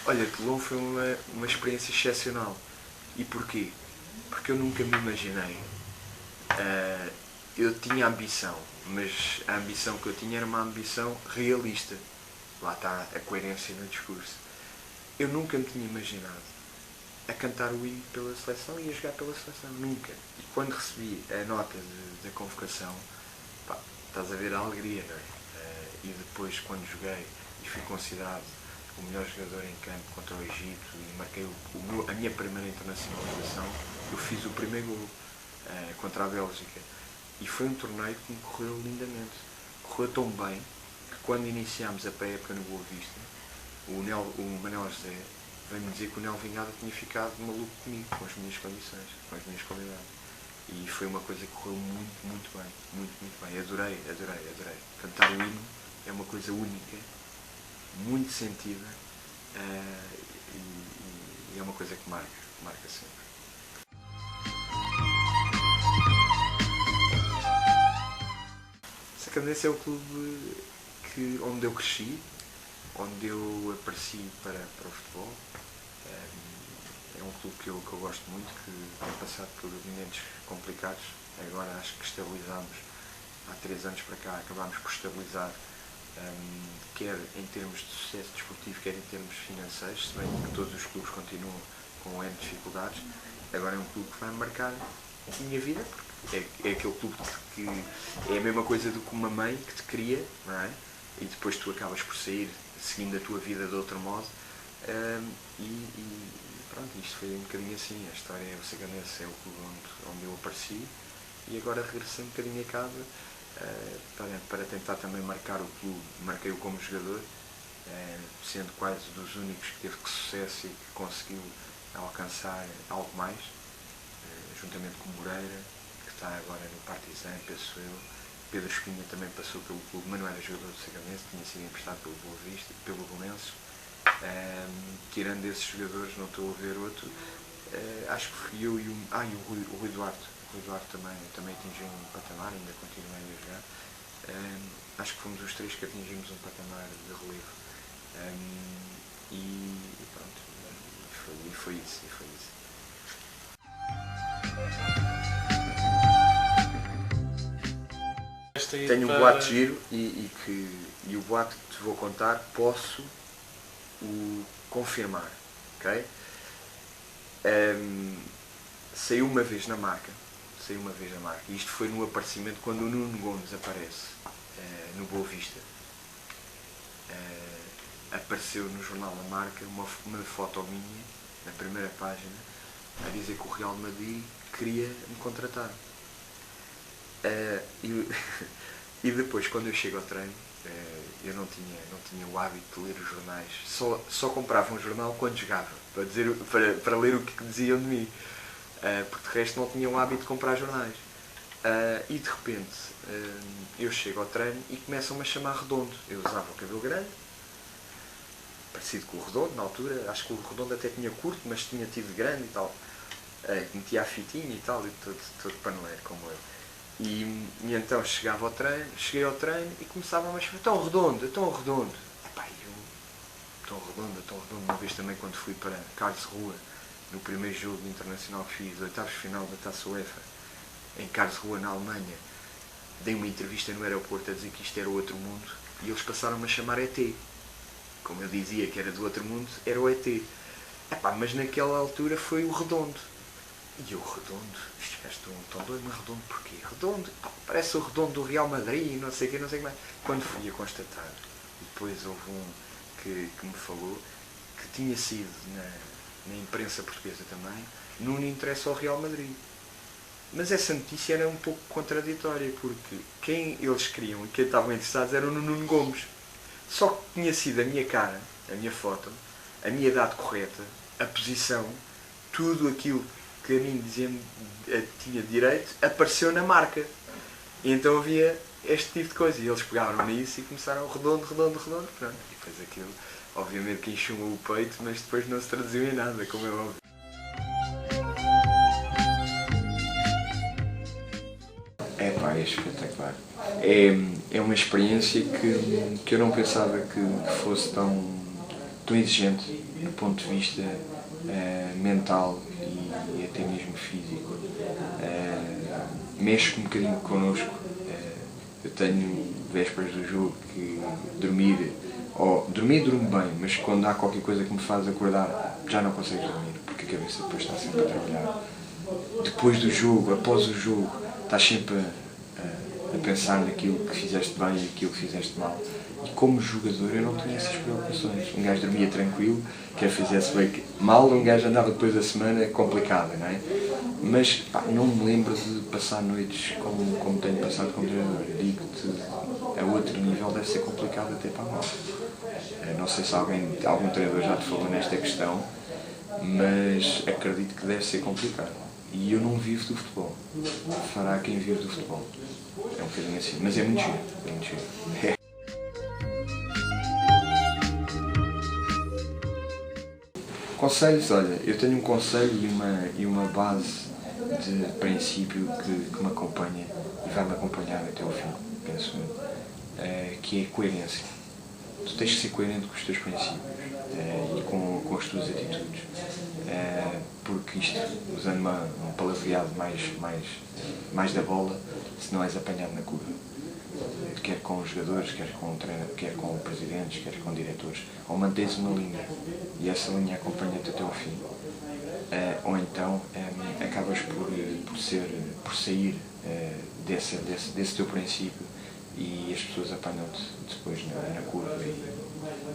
Olha, Toulon foi uma experiência excepcional. E porquê? Porque eu nunca me imaginei. Eu tinha ambição, mas a ambição que eu tinha era uma ambição realista. Lá está a coerência no discurso. Eu nunca me tinha imaginado a cantar o hino pela seleção e a jogar pela seleção. Nunca. E quando recebi a nota da convocação, pá, estás a ver a alegria, não é? E depois, quando joguei e fui considerado o melhor jogador em campo contra o Egito e marquei a minha primeira internacionalização, eu fiz o primeiro golo contra a Bélgica. E foi um torneio que me correu lindamente. Correu tão bem que quando iniciámos a pré-época no Boa Vista, o Manuel José veio-me dizer que o Nel Vingada tinha ficado maluco comigo, com as minhas condições, com as minhas qualidades. E foi uma coisa que correu muito, muito bem. Muito, muito bem. Adorei. Cantar o hino é uma coisa única, muito sentida, e é uma coisa que marca sempre. Sacadense é o clube onde eu cresci, onde eu apareci para o futebol. É um clube que eu gosto muito, que tem passado por momentos complicados. Agora acho que estabilizamos, há 3 anos para cá, acabámos por estabilizar, quer em termos de sucesso desportivo, quer em termos financeiros, se bem que todos os clubes continuam com N dificuldades. Agora é um clube que vai marcar a minha vida, porque é aquele clube que é a mesma coisa do que uma mãe que te cria, não é? E depois tu acabas por sair seguindo a tua vida de outro modo, e pronto, isto foi um bocadinho assim. A história é o Saganense, é o clube onde eu apareci, e agora regressei um bocadinho a casa para tentar também marcar o clube. Marquei-o como jogador, sendo quase dos únicos que teve sucesso e que conseguiu alcançar algo mais, juntamente com Moreira, que está agora no Partizan, penso eu. Pedro Espinha também passou pelo clube, mas não era jogador do Saganense, tinha sido emprestado pelo Boa Vista, pelo Belenenses. Tirando esses jogadores, não estou a ver outro. Acho que fui eu e o Rui Duarte. O Rui Duarte também atingiu um patamar, ainda continuei a jogar. Acho que fomos os 3 que atingimos um patamar de relevo. E pronto, foi isso. Tenho um boato giro e o boato que te vou contar posso o confirmar, ok? Saiu uma vez na marca, e isto foi no aparecimento quando o Nuno Gomes aparece no Boa Vista. Apareceu no jornal da Marca uma foto minha, na primeira página, a dizer que o Real Madrid queria me contratar. E depois, quando eu chego ao treino, eu não tinha o hábito de ler os jornais. Só comprava um jornal quando jogava, para ler o que diziam de mim. Porque de resto não tinha o hábito de comprar jornais. E de repente, eu chego ao treino e começam-me a chamar Redondo. Eu usava o cabelo grande, parecido com o Redondo na altura. Acho que o Redondo até tinha curto, mas tinha tido grande e tal. Metia a fitinha e tal, e todo paneleiro como eu. E então cheguei ao treino e começavam a chamar tão redondo. Epá, tão redondo. Uma vez também, quando fui para Karlsruhe, no primeiro jogo internacional que fiz, 8º de final da Taça UEFA, em Karlsruhe, na Alemanha, dei uma entrevista no aeroporto a dizer que isto era o outro mundo, e eles passaram-me a chamar ET. Como eu dizia que era do outro mundo, era o ET. Epá, mas naquela altura foi o Redondo. E o Redondo, estes gajos estão doidos, mas Redondo porquê? Redondo, pá, parece o Redondo do Real Madrid, não sei o que mais. Quando fui a constatar, depois houve um que me falou que tinha sido na imprensa portuguesa também, Nuno interessa ao Real Madrid. Mas essa notícia era um pouco contraditória, porque quem eles queriam e quem estavam interessados era o Nuno Gomes. Só que tinha sido a minha cara, a minha foto, a minha idade correta, a posição, tudo aquilo que a mim tinha direito, apareceu na marca. E então havia este tipo de coisa. E eles pegaram nisso e começaram redondo. Pronto. E depois aquilo, obviamente que enxumou o peito, mas depois não se traduziu em nada, como é óbvio. É espetacular. É uma experiência que eu não pensava que fosse tão exigente do ponto de vista mental e até mesmo físico. Mexe um bocadinho connosco. Eu tenho vésperas do jogo que dormir durmo bem, mas quando há qualquer coisa que me faz acordar já não consigo dormir, porque a cabeça depois está sempre a trabalhar. Depois do jogo, após o jogo, estás sempre a pensar naquilo que fizeste bem e aquilo que fizeste mal. E como jogador eu não tinha essas preocupações. Um gajo dormia tranquilo, quer fizesse bem mal, um gajo andava depois da semana complicada, não é? Mas pá, não me lembro de passar noites como tenho passado como treinador. Digo-te, a outro nível deve ser complicado até para a malta. Não sei se algum treinador já te falou nesta questão, mas acredito que deve ser complicado. E eu não vivo do futebol. Fará quem vive do futebol. É um bocadinho assim, mas é muito giro. É muito giro. Conselhos, olha, eu tenho um conselho e uma base de princípio que me acompanha e vai me acompanhar até ao fim, penso, que é coerência. Tu tens que ser coerente com os teus princípios e com as tuas atitudes, porque isto, usando um palavreado mais da bola, se não és apanhado na curva, quer com os jogadores, quer com o treinador, quer com presidentes, quer com diretores, ou mantens uma linha e essa linha acompanha-te até ao fim, ou então acabas por sair desse teu princípio e as pessoas apanham-te depois na curva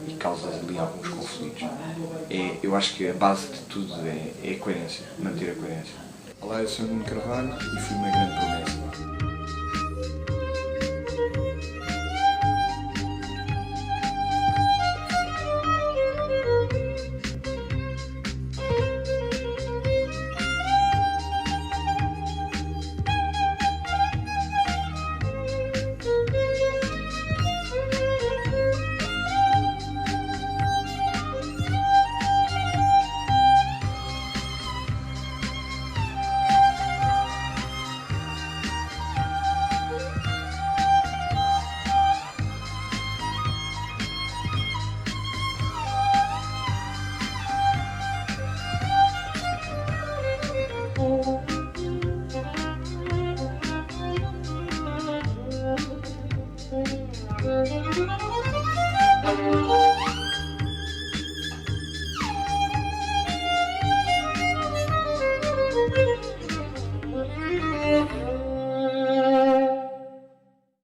e causas ali alguns conflitos. Eu acho que a base de tudo é a coerência, manter a coerência. Olá, eu sou o Nuno Carvalho e fui uma grande promessa. Thank you.